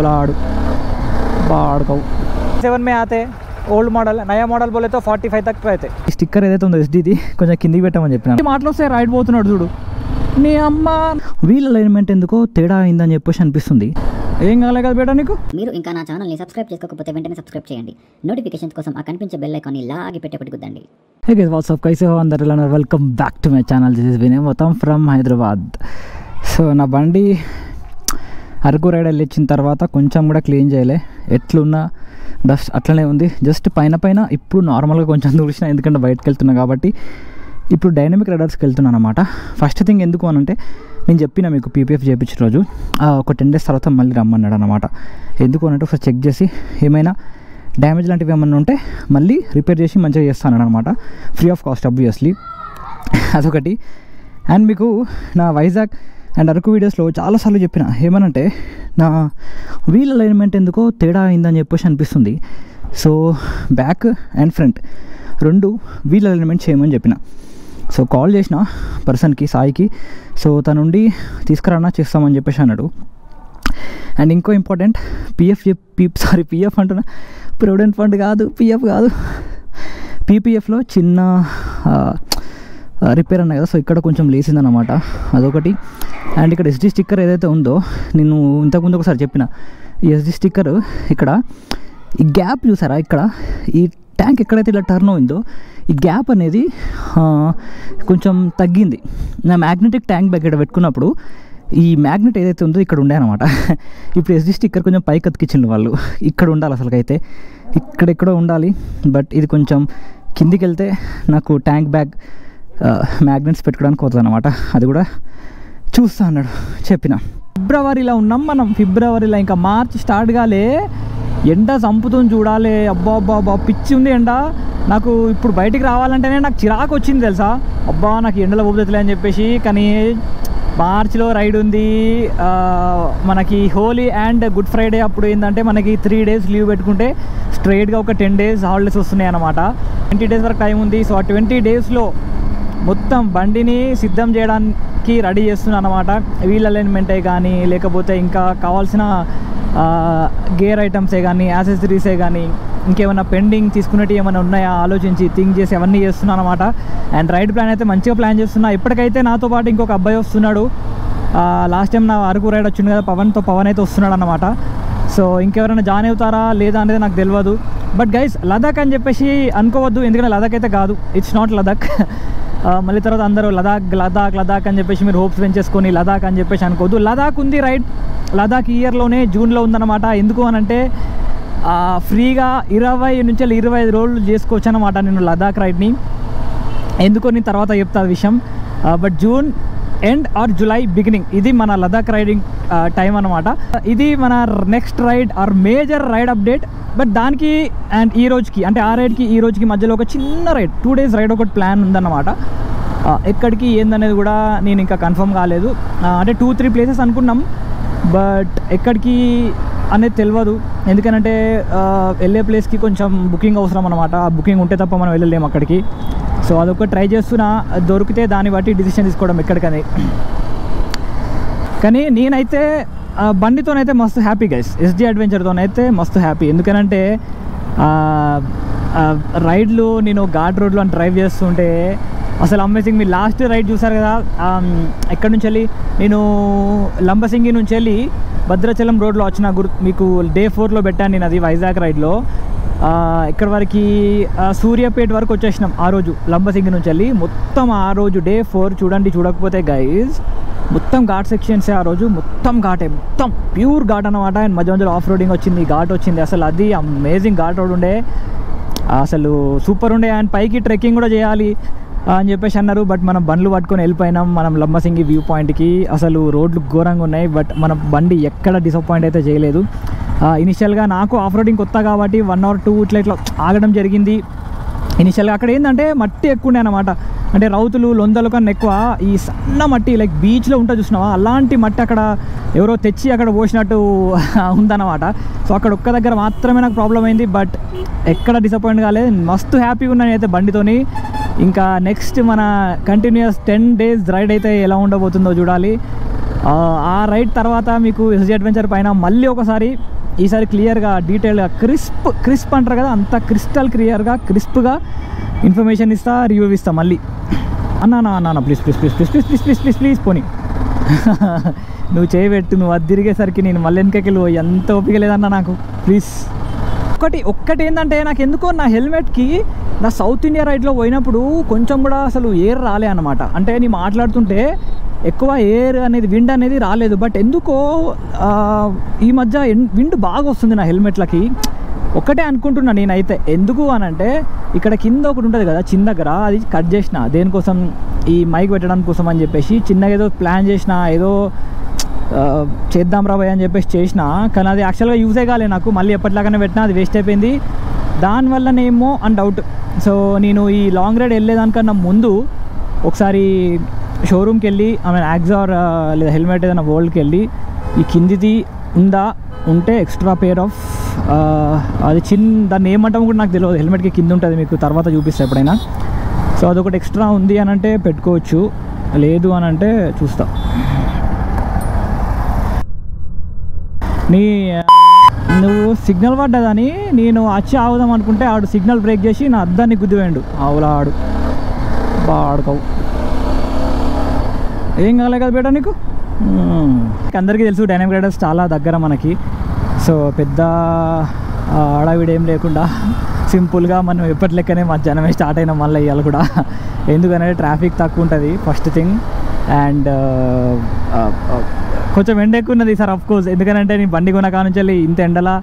आड़ू बाड़काऊ 7 में आते ओल्ड मॉडल नया मॉडल बोले तो 45 तक रहते स्टिकर ఏదైతే ఉందో ఎస్డిది కొంచెం కిందికి పెట్టమని చెప్పినా మాటలో వస్తే రైడ్ పోతున్నాడు చూడు నీ అమ్మ వీల్ అలైన్మెంట్ ఎందుకో తేడా అయిందని చెప్పేసి అనిపిస్తుంది ఏం కాలే కదా బేటా నీకు మీరు ఇంకా నా ఛానల్ని సబ్స్క్రైబ్ చేసుకోకపోతే వెంటనే సబ్స్క్రైబ్ చేయండి నోటిఫికేషన్స్ కోసం ఆ కనిపించే బెల్ ఐకాన్ని లాగి పెట్టేపటి గుద్దండి హే గైస్ వాట్సాప్ కైసే హో అందరూ ఎలా ఉన్నారు welcome back to my channel this is Vinay మొత్తం ఫ్రమ్ హైదరాబాద్ సో నా బండి అరకు రైడ్ వెళ్ళిచ్చిన తర్వాత కొంచెం కూడా క్లీన్ చేయలే ఎట్లున్నా డస్ట్ అట్లనే ఉంది జస్ట్ పైన ఇప్పుడు నార్మల్గా కొంచెం తుడిచిన ఎందుకంటే బయటకు వెళ్తున్నా కాబట్టి ఇప్పుడు డైనమిక్ రైడర్స్కి వెళ్తున్నాను అనమాట ఫస్ట్ థింగ్ ఎందుకు అని అంటే నేను చెప్పిన మీకు పీపీఎఫ్ చేయించిన రోజు ఒక 10 days తర్వాత మళ్ళీ రమ్మన్నాడు అనమాట ఎందుకు అనంటే ఒకసారి చెక్ చేసి ఏమైనా డ్యామేజ్ లాంటివి ఏమన్నా ఉంటే మళ్ళీ రిపేర్ చేసి మంచిగా చేస్తాను అనమాట ఫ్రీ ఆఫ్ కాస్ట్ ఆబ్వియస్లీ అదొకటి అండ్ మీకు నా వైజాగ్ అండ్ అరకు వీడియోస్లో చాలాసార్లు చెప్పిన ఏమనంటే నా వీల్ అలైన్మెంట్ ఎందుకో తేడా అయిందని చెప్పేసి అనిపిస్తుంది సో బ్యాక్ అండ్ ఫ్రంట్ రెండు వీల్ అలైన్మెంట్ చేయమని చెప్పిన సో కాల్ చేసిన పర్సన్కి సాయికి సో తనుండి తీసుకురానా చేస్తామని చెప్పేసి అన్నాడు అండ్ ఇంకో ఇంపార్టెంట్ పిఎఫ్ అంటున్నా ప్రొవిడెంట్ ఫండ్ కాదు పిఎఫ్ కాదు పీపీఎఫ్లో చిన్న రిపేర్ అన్నాయి కదా సో ఇక్కడ కొంచెం లేసిందన్నమాట అదొకటి అండ్ ఇక్కడ ఎస్డి స్టిక్కర్ ఏదైతే ఉందో నేను ఇంతకుముందు ఒకసారి చెప్పిన ఈ ఎస్డి స్టిక్కర్ ఇక్కడ ఈ గ్యాప్ చూసారా ఇక్కడ ఈ ట్యాంక్ ఎక్కడైతే ఇలా టర్న్ అయిందో ఈ గ్యాప్ అనేది కొంచెం తగ్గింది నా మ్యాగ్నెటిక్ ట్యాంక్ బ్యాగ్ ఇక్కడ పెట్టుకున్నప్పుడు ఈ మ్యాగ్నెట్ ఏదైతే ఉందో ఇక్కడ ఉండే అనమాట ఇప్పుడు ఎస్డి స్టిక్కర్ కొంచెం పైకి అతికించిండు వాళ్ళు ఇక్కడ ఉండాలి అసలుకైతే ఇక్కడెక్కడో ఉండాలి బట్ ఇది కొంచెం కిందికి వెళ్తే నాకు ట్యాంక్ బ్యాగ్ మ్యాగ్నెట్స్ పెట్టుకోవడానికి పోతుంది అనమాట అది కూడా చూస్తా అన్నాడు చెప్పిన ఫిబ్రవరిలో ఉన్నాం మనం ఫిబ్రవరిలో ఇంకా మార్చ్ స్టార్ట్ కాలే ఎండ చంపుతుంది చూడాలి అబ్బా పిచ్చి ఉంది ఎండ నాకు ఇప్పుడు బయటికి రావాలంటేనే నాకు చిరాకు వచ్చింది తెలుసా అబ్బా నాకు ఎండలో ఊపుతలే అని చెప్పేసి కానీ మార్చ్లో రైడ్ ఉంది మనకి హోలీ అండ్ గుడ్ ఫ్రైడే అప్పుడు ఏంటంటే మనకి 3 days లీవ్ పెట్టుకుంటే స్ట్రైట్గా ఒక 10 days హాలిడేస్ వస్తున్నాయి అన్నమాట 20 days వరకు టైం ఉంది సో ఆ 20 daysలో మొత్తం బండిని సిద్ధం చేయడానికి రెడీ చేస్తున్నాను అనమాట వీల్ అలైన్మెంటే కానీ లేకపోతే ఇంకా కావాల్సిన గేర్ ఐటమ్సే కానీ యాక్సెసరీసే కానీ ఇంకేమైనా పెండింగ్ తీసుకునేవి ఏమైనా ఉన్నాయా ఆలోచించి థింక్ చేసి అవన్నీ చేస్తున్నాను అనమాట అండ్ రైడ్ ప్లాన్ అయితే మంచిగా ప్లాన్ చేస్తున్నా ఇప్పటికైతే నాతో పాటు ఇంకొక అబ్బాయి వస్తున్నాడు లాస్ట్ టైం నా అరకు రైడ్ వచ్చింది కదా పవన్ అయితే వస్తున్నాడు అనమాట సో ఇంకెవరైనా జాయిన్ అవుతారా లేదా అనేది నాకు తెలియదు బట్ గైస్ లదాఖ్ అని చెప్పేసి అనుకోవద్దు ఎందుకంటే లదాఖ్ అయితే కాదు ఇట్స్ నాట్ లదాఖ్ మళ్ళీ తర్వాత అందరూ లదాఖ్ అని చెప్పేసి మీరు హోప్స్ పెంచేసుకొని లదాఖ్ అని చెప్పేసి అనుకోవద్దు లదాఖ్ ఉంది రైడ్ లదాఖ్ ఈ ఇయర్లోనే జూన్లో ఉందన్నమాట ఎందుకు అని అంటే ఫ్రీగా 20 నుంచి 25 రోజులు చేసుకోవచ్చు అనమాట నేను లదాఖ్ రైడ్ని ఎందుకో నేను తర్వాత చెప్తా విషయం but June end or July beginning ఇది మన లదాఖ్ రైడింగ్ టైం అనమాట ఇది మన next ride or major ride update but దానికి అండ్ ఈ రోజుకి అంటే ఆ రైడ్కి ఈ రోజుకి మధ్యలో ఒక చిన్న రైడ్ 2 days రైడ్ ఒకటి ప్లాన్ ఉందన్నమాట ఎక్కడికి ఏందనేది కూడా నేను ఇంకా కన్ఫర్మ్ కాలేదు అంటే 2-3 places అనుకున్నాం బట్ ఎక్కడికి అనేది తెలియదు ఎందుకనంటే వెళ్ళే ప్లేస్కి కొంచెం బుకింగ్ అవసరం అనమాట ఆ బుకింగ్ ఉంటే తప్ప మనం వెళ్ళలేము అక్కడికి సో అదొక ట్రై చేస్తున్నా దొరికితే దాన్ని బట్టి డిసిషన్ తీసుకోవడం ఎక్కడికని కానీ నేనైతే బండితోనైతే మస్తు హ్యాపీ గైస్ ఎస్డి అడ్వెంచర్తోనైతే మస్తు హ్యాపీ ఎందుకనంటే రైడ్లు నేను ఘాట్ రోడ్లో అని డ్రైవ్ చేస్తుంటే అసలు అమేజింగ్ మీరు లాస్ట్ రైడ్ చూసారు కదా ఎక్కడి నుంచి వెళ్ళి నేను లంబసింగి నుంచి వెళ్ళి భద్రాచలం రోడ్లో వచ్చిన మీకు Day 4లో పెట్టాను నేను అది వైజాగ్ రైడ్లో ఇక్కడ వరకు సూర్యాపేట వరకు వచ్చేసినాం ఆ రోజు లంబసింగి నుంచి వెళ్ళి మొత్తం ఆ రోజు Day 4 చూడండి చూడకపోతే గైజ్ మొత్తం ఘాట్ సెక్షన్సే ఆ రోజు మొత్తం ఘాటే మొత్తం ప్యూర్ ఘాట్ అనమాట అండ్ మధ్య మధ్యలో ఆఫ్ రోడింగ్ వచ్చింది ఘాట్ వచ్చింది అసలు అది అమేజింగ్ ఘాట్ రోడ్ ఉండే అసలు సూపర్ ఉండే అండ్ పైకి ట్రెక్కింగ్ కూడా చేయాలి అని చెప్పేసి అన్నారు బట్ మనం బండ్లు పట్టుకొని వెళ్ళిపోయినాం మనం లంబసింగి వ్యూ పాయింట్కి అసలు రోడ్లు ఘోరంగా ఉన్నాయి బట్ మన బండి ఎక్కడ డిసప్పాయింట్ అయితే చేయలేదు ఇనిషియల్గా నాకు ఆఫ్ రోడింగ్ కొత్త కాబట్టి 1 or 2 ఇట్లా ఆగడం జరిగింది ఇనిషియల్గా అక్కడ ఏంటంటే మట్టి ఎక్కువ ఉండే అనమాట అంటే రౌతులు లొందలు కన్నా ఎక్కువ ఈ సన్న మట్టి లైక్ బీచ్లో ఉంటుంది చూసినావా అలాంటి మట్టి అక్కడ ఎవరో తెచ్చి అక్కడ పోసినట్టు ఉందన్నమాట సో అక్కడ ఒక్క దగ్గర మాత్రమే నాకు ప్రాబ్లం అయింది బట్ ఎక్కడ డిసప్పాయింట్ కాలేదు మస్తు హ్యాపీగా ఉన్నాను అయితే బండితోని ఇంకా నెక్స్ట్ మన కంటిన్యూస్ 10 days రైడ్ అయితే ఎలా ఉండబోతుందో చూడాలి ఆ రైడ్ తర్వాత మీకు ఎస్జీ అడ్వెంచర్ పైన మళ్ళీ ఒకసారి ఈసారి క్లియర్గా డీటెయిల్గా క్రిస్ప్ అంటారు కదా, అంత క్రిస్టల్ క్రిస్ప్గా ఇన్ఫర్మేషన్ ఇస్తా, రివ్యూ ఇస్తా మళ్ళీ. అన్నా please please please please please please please please please పోనీ నువ్వు చేయబెట్టు, నువ్వు అది తిరిగేసరికి నేను మళ్ళీ వెనకకి వెళ్ళి ఎంత ఓపిక లేదన్నా నాకు, ప్లీజ్. ఒక్కటి ఏంటంటే నాకు ఎందుకో నా హెల్మెట్కి నా సౌత్ ఇండియా రైడ్లో పోయినప్పుడు కొంచెం కూడా అసలు ఎయిర్ రాలే అన్నమాట. అంటే నేను మాట్లాడుతుంటే ఎక్కువ ఎయిర్ అనేది విండ్ అనేది రాలేదు. బట్ ఎందుకో ఈ మధ్య విండ్ బాగా వస్తుంది నా హెల్మెట్లకి. ఒక్కటే అనుకుంటున్నా నేనైతే, ఎందుకు అని అంటే ఇక్కడ కింద ఒకటి ఉంటుంది కదా చిన్న దగ్గర, అది కట్ చేసిన దేనికోసం, ఈ మైక్ పెట్టడానికి కోసం అని చెప్పేసి చిన్నగా ఏదో ప్లాన్ చేసిన, ఏదో చేద్దాం రాబోయ్ అని చెప్పేసి చేసిన, కానీ అది యాక్చువల్గా యూజే కాలే నాకు. మళ్ళీ ఎప్పటిలాగానే పెట్టినా అది వేస్ట్ అయిపోయింది. దానివల్లనేమో అని డౌట్. సో నేను ఈ లాంగ్ రైడ్ వెళ్ళేదానికన్నా ముందు ఒకసారి షోరూమ్కి వెళ్ళి యాక్సార్ లేదా హెల్మెట్ ఏదైనా వరల్డ్కి వెళ్ళి ఈ కిందిది ఉంటే ఎక్స్ట్రా పేర్ ఆఫ్ అది దాన్ని ఏమంటామో కూడా నాకు తెలియదు, హెల్మెట్కి కింద ఉంటుంది, మీకు తర్వాత చూపిస్తా ఎప్పుడైనా. సో అదొకటి ఎక్స్ట్రా ఉంది అని అంటే పెట్టుకోవచ్చు, లేదు అని అంటే చూస్తా. నువ్వు సిగ్నల్ పడ్డదని నేను వచ్చి ఆగుదాం అనుకుంటే ఆడు సిగ్నల్ బ్రేక్ చేసి నా అద్దాన్ని గుద్దివేయండు. ఆవులా ఆడు ఆడుకోవు, ఏం కాలే కదా బేటా నీకు. అందరికీ తెలుసు డైనమిక్ రైడర్స్ చాలా దగ్గర మనకి. సో పెద్ద హడావిడి ఏం లేకుండా సింపుల్గా మనం ఎప్పటి లెక్కనే మధ్యాహ్నమే స్టార్ట్ అయినా మళ్ళీ ఇవాళ కూడా. ఎందుకంటే ట్రాఫిక్ తక్కువ ఉంటుంది ఫస్ట్ థింగ్, అండ్ కొంచెం ఎండ ఎక్కువ ఉన్నది సార్ అఫ్కోర్స్. ఎందుకంటే నేను బండి కొన్న కాడ నుంచి వెళ్ళి ఇంత ఎండలా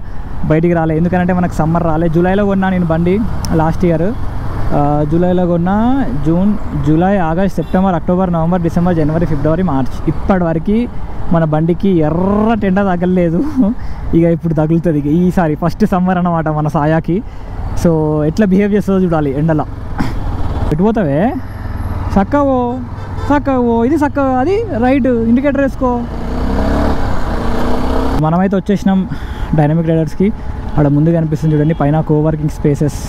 బయటికి రాలే, ఎందుకంటే మనకు సమ్మర్ రాలే. జూలైలో కొన్నా నేను బండి లాస్ట్ ఇయర్, జూలైలో కొన్నా. July, August, September, October, November, December, January, February, March, ఇప్పటివరకు మన బండికి ఎర్రటి ఎండ తగలలేదు. ఇక ఇప్పుడు తగులుతుంది ఈసారి ఫస్ట్ సమ్మర్ అన్నమాట మన సాయాకి. సో ఎట్లా బిహేవ్ చేస్తుందో చూడాలి ఎండలో. ఎటుపోతావే, చక్కవో ఇది చక్కగా, అది రైట్ ఇండికేటర్ వేసుకో. మనమైతే వచ్చేసినాం డైనమిక్ రైడర్స్కి. అక్కడ ముందు కనిపిస్తుంది చూడండి పైన కోవర్కింగ్ స్పేసెస్,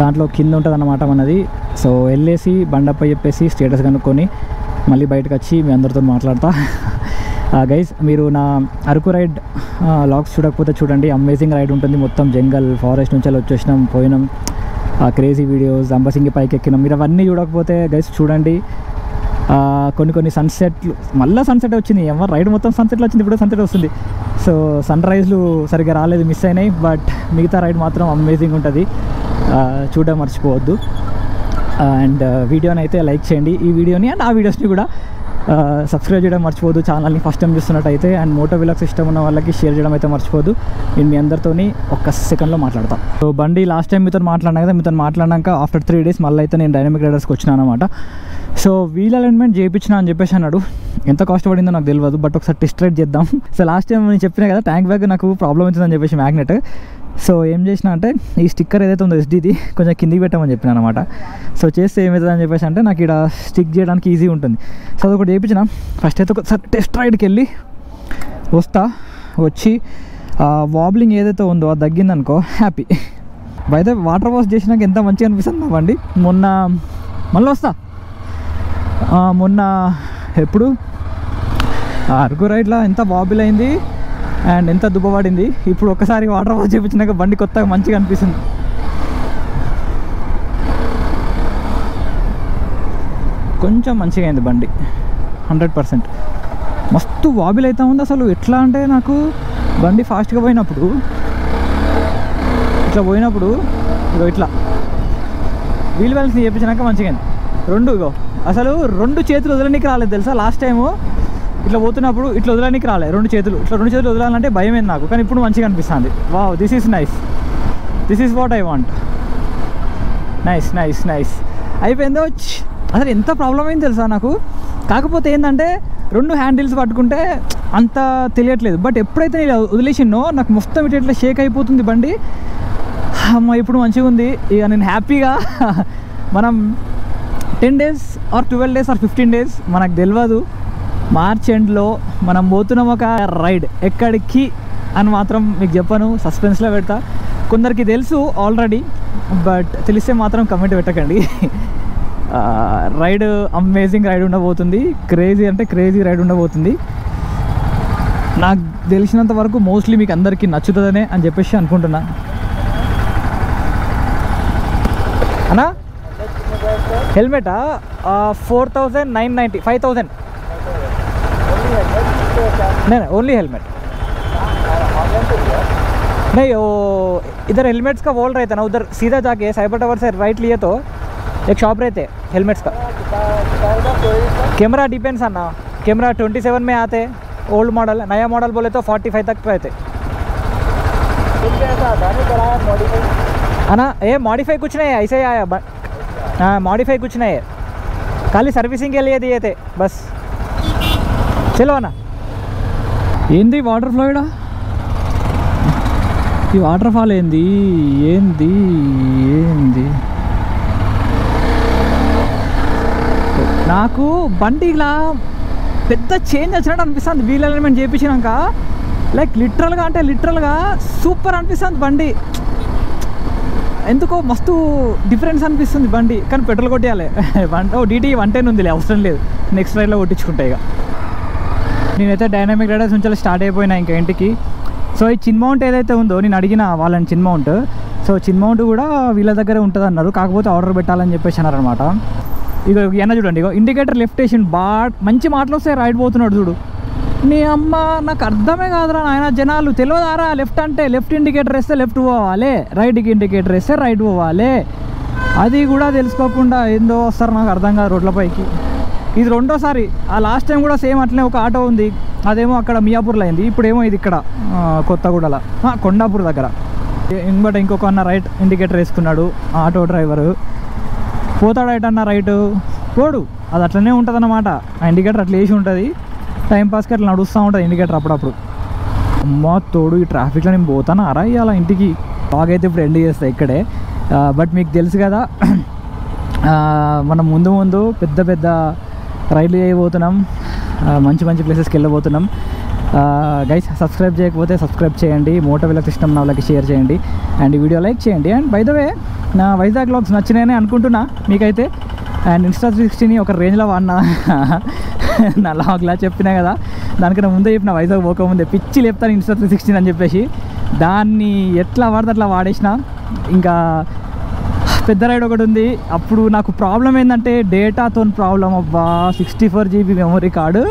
దాంట్లో కింద ఉంటుంది అన్నమాట మనది. సో వెళ్ళేసి బండపై చెప్పేసి స్టేటస్ కనుక్కొని మళ్ళీ బయటకు వచ్చి మీ అందరితో మాట్లాడతా. గైస్, మీరు నా అరకు రైడ్ లాగ్స్ చూడకపోతే చూడండి, అమేజింగ్ రైడ్ ఉంటుంది. మొత్తం జంగల్ ఫారెస్ట్ నుంచి వచ్చేసినాం, పోయినాం, క్రేజీ వీడియోస్, అంబసింగి పైకి ఎక్కినాం. మీరు అవన్నీ చూడకపోతే గైస్ చూడండి. కొన్ని సన్సెట్లు, మళ్ళీ సన్సెట్ వచ్చింది. ఎవరు రైడ్ మొత్తం సన్సెట్లో వచ్చింది, ఇప్పుడు సన్సెట్ వస్తుంది. సో సన్ రైజ్లు సరిగ్గా రాలేదు, మిస్ అయినాయి. బట్ మిగతా రైడ్ మాత్రం అమేజింగ్ ఉంటుంది, చూడడం మర్చిపోవద్దు. అండ్ వీడియోని అయితే లైక్ చేయండి, ఈ వీడియోని అండ్ ఆ వీడియోస్ని కూడా సబ్స్క్రైబ్ చేయడం మర్చిపోవద్దు ఛానల్ని ఫస్ట్ టైం చూస్తున్నట్టయితే. అండ్ మోటో వ్లాగ్స్ ఇష్టం ఉన్న వాళ్ళకి షేర్ చేయడం అయితే మర్చిపోవద్దు. నేను మీ అందరితోని ఒక్క సెకండ్లో మాట్లాడతాను. సో బండి లాస్ట్ టైం మీతో మాట్లాడినా కదా, మీతో మాట్లాడినాక ఆఫ్టర్ 3 days మళ్ళీ అయితే నేను డైనమిక్ రైడర్స్కి వచ్చినాను అనమాట. సో వీల్ అలైన్మెంట్ చేయించిన అని చెప్పేసి అన్నాడు. ఎంత కాస్ట్ పడిందో నాకు తెలియదు, బట్ ఒకసారి టెస్ట్ రైడ్ చేద్దాం. సో లాస్ట్ టైం నేను చెప్పినా కదా ట్యాంక్ బ్యాగ్ నాకు ప్రాబ్లం అవుతుందని చెప్పేసి మ్యాగ్నెట్. సో ఏం చేసిన అంటే ఈ స్టిక్కర్ ఏదైతే ఉందో ఎస్డీది కొంచెం కిందికి పెట్టామని చెప్పిన అనమాట. సో చేస్తే ఏమవుతుంది అని చెప్పేసి అంటే నాకు ఇక్కడ స్టిక్ చేయడానికి ఈజీ ఉంటుంది. సో అదొకటి చేయించిన. ఫస్ట్ అయితే ఒకసారి టెస్ట్ రైడ్కి వెళ్ళి వచ్చి వాబ్లింగ్ ఏదైతే ఉందో అది తగ్గిందనుకో హ్యాపీ. అయితే వాటర్ వాష్ చేసినాక ఎంత మంచిగా అనిపిస్తుంది నా బండి. మొన్న ఎప్పుడు అరకు రైడ్లో ఎంత వాబిల్ అయింది అండ్ ఎంత దుబ్బబడింది. ఇప్పుడు ఒక్కసారి వాటర్ వాష్ చేయించినాక బండి కొత్తగా మంచిగా అనిపిస్తుంది. కొంచెం మంచిగా అయింది బండి, 100%. మస్తు వాబిల్ అవుతా ఉంది అసలు. ఎట్లా అంటే నాకు బండి ఫాస్ట్గా పోయినప్పుడు ఇట్లా వీల్ బ్యాలెన్స్ చేయించినాక మంచిగా అయింది. అసలు రెండు చేతులు వదలడానికి రాలేదు తెలుసా. లాస్ట్ టైము ఇట్లా పోతున్నప్పుడు ఇట్లా వదలడానికి రాలేదు, రెండు చేతులు వదలాలంటే భయం అయింది నాకు. కానీ ఇప్పుడు మంచిగా అనిపిస్తుంది. Wow, this is nice, this is what I want. Nice అయిపోయిందో. అసలు ఎంత ప్రాబ్లం అయింది తెలుసా నాకు. కాకపోతే ఏంటంటే 2 హ్యాండిల్స్ పట్టుకుంటే అంత తెలియట్లేదు. బట్ ఎప్పుడైతే నేను వదిలేసినో నాకు మొత్తం ఇట్లా షేక్ అయిపోతుంది బండి. అమ్మ ఇప్పుడు మంచిగా ఉంది. ఇక నేను హ్యాపీగా మనం 10 days or 12 days or 15 days మనకు తెలియదు, మార్చ్ ఎండ్లో మనం పోతున్నాం ఒక రైడ్. ఎక్కడికి అని మాత్రం మీకు చెప్పను, సస్పెన్స్లో పెడతా. కొందరికి తెలుసు ఆల్రెడీ, బట్ తెలిస్తే మాత్రం కమెంట్ పెట్టకండి. రైడ్ అమేజింగ్ రైడ్ ఉండబోతుంది, క్రేజీ అంటే క్రేజీ రైడ్ ఉండబోతుంది. నాకు తెలిసినంత వరకు మోస్ట్లీ మీకు అందరికీ నచ్చుతుందనే అని చెప్పేసి అనుకుంటున్నా. అన్నా హెల్మెటా 4,990 5,000 नहीं ओनली हेलमेट नहीं. वो इधर हेलमेट्स का वॉल रहता है ना, उधर सीधा जाके साइबर टावर से राइट लिए तो एक शॉप रहते हैं हेलमेट्स का. कैमरा डिपेंड्स है ना, कैमरा 27 में आते, ओल्ड मॉडल, नया मॉडल बोले तो 45 तक रहते है ना. ये मॉडिफाई कुछ नहीं है, ऐसे ही आया. हाँ मॉडिफाई कुछ नहीं है, खाली सर्विसिंग के लिए दिए थे बस. चलो అన్న. ఏంది వాటర్ ఫ్లో ఇడా, ఈ వాటర్ ఫాల్ ఏంది ఏంది ఏంది. నాకు బండి ఇలా పెద్ద చేంజ్ వచ్చినట్టు అనిపిస్తుంది వీల్ ఎలిమెంట్ చేయించినాక. లైక్ లిటరల్గా అంటే లిటరల్గా సూపర్ అనిపిస్తుంది బండి. ఎందుకో మస్తు డిఫరెన్స్ అనిపిస్తుంది బండి. కానీ పెట్రోల్ కొట్టేయాలి. DT 110 ఉందిలే, అవసరం లేదు, నెక్స్ట్ రైడ్లో కొట్టించుకుంటాయి. ఇక నేనైతే డైనామిక్ రైడర్స్ నుంచి స్టార్ట్ అయిపోయినా ఇంకా ఇంటికి. సో ఈ చిన్ మౌంట్ ఏదైతే ఉందో నేను అడిగిన వాళ్ళని చిన్ మౌంట్. సో చిన్ మౌంట్ కూడా వీళ్ళ దగ్గరే ఉంటుంది అన్నారు, కాకపోతే ఆర్డర్ పెట్టాలని చెప్పేసి అన్నారనమాట. ఇక ఎన్న చూడండి, ఇక ఇండికేటర్ లెఫ్ట్ వేసిండు, మంచి మాటలు వస్తాయి, రైడ్ పోతున్నాడు చూడు. నీ అమ్మ నాకు అర్థమే కాదురా నాయన, జనాలు తెలియదారా, లెఫ్ట్ అంటే లెఫ్ట్ ఇండికేటర్ వేస్తే లెఫ్ట్ పోవాలి, రైట్కి ఇండికేటర్ వేస్తే రైట్ పోవాలి, అది కూడా తెలుసుకోకుండా ఏందో వస్తారు, నాకు అర్థం కాదు రోడ్లపైకి. ఇది రెండోసారి. ఆ లాస్ట్ టైం కూడా సేమ్ అట్లనే ఒక ఆటో ఉంది, అదేమో అక్కడ మియాపూర్లో అయింది, ఇప్పుడేమో ఇది ఇక్కడ కొత్తగూడలో కొండాపూర్ దగ్గర. ఇంకోటి ఇంకొక అన్న రైట్ ఇండికేటర్ వేసుకున్నాడు ఆటో డ్రైవరు. పోతాడు రైట్ అన్న రైట్ పోడు, అది అట్లనే ఉంటుంది అన్నమాట. ఆ ఇండికేటర్ అట్లా వేసి ఉంటుంది, టైంపాస్కి అట్లా నడుస్తూ ఉంటుంది ఇండికేటర్ అప్పుడప్పుడు. అమ్మ తోడు ఈ ట్రాఫిక్లో నేను పోతాను అరా ఇవాళ ఇంటికి. బాగైతే ఇప్పుడు ఎండ్ చేస్తాయి ఇక్కడే. బట్ మీకు తెలుసు కదా, మనం ముందు ముందు పెద్ద పెద్ద రైడ్లు చేయబోతున్నాం, మంచి మంచి ప్లేసెస్కి వెళ్ళబోతున్నాం. గైస్ సబ్స్క్రైబ్ చేయకపోతే సబ్స్క్రైబ్ చేయండి, మోటో వీళ్ళకి ఇష్టం నా వాళ్ళకి షేర్ చేయండి, అండ్ ఈ వీడియో లైక్ చేయండి. అండ్ బై ద వే నా వైజాగ్ వ్లాగ్స్ నచ్చినాయని అనుకుంటున్నా మీకైతే. అండ్ Insta360ని ఒక రేంజ్లో వాడినా నా లాగ్లా చెప్పినా కదా, దానికన్నా ముందే చెప్పిన వైజాగ్ పోకముందే పిచ్చి లేపుతాను Insta360 అని చెప్పేసి. దాన్ని ఎట్లా వాడితే అట్లా వాడేసిన. ఇంకా పెద్ద రైడ్ ఒకటి ఉంది. అప్పుడు నాకు ప్రాబ్లం ఏంటంటే డేటాతో ప్రాబ్లం. అబ్బా 64 GB memory card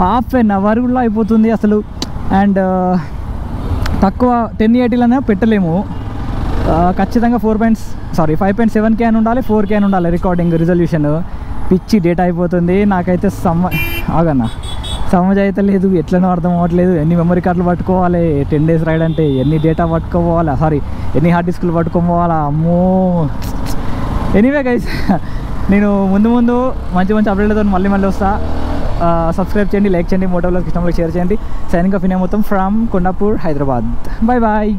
½ an hour కూడా అయిపోతుంది అసలు. అండ్ తక్కువ 1080లోనే పెట్టలేము, ఖచ్చితంగా 5.7K అని ఉండాలి, 4K అని ఉండాలి రికార్డింగ్ రిజల్యూషన్. పిచ్చి డేటా అయిపోతుంది నాకైతే. ఆగన్నా సమజ్ అయితే లేదు, ఎట్లనో అర్థం అవ్వట్లేదు. ఎన్ని మెమరీ కార్డులు పట్టుకోవాలి 10 days రైడ్ అంటే, ఎన్ని డేటా పట్టుకోవాలా, ఎన్ని హార్డ్ డిస్క్లు పట్టుకోవాలా, అమ్మో. ఎనీవే గైస్, నేను ముందు మంచి మంచి అప్డేట్లతో మళ్ళీ వస్తా. సబ్స్క్రైబ్ చేయండి, లైక్ చేయండి, మోటో వ్లాగ్స్ ఇష్టంలో షేర్ చేయండి. సైనింగ్ ఆఫ్ ఇనే మొత్తం from Kondapur, Hyderabad. Bye bye.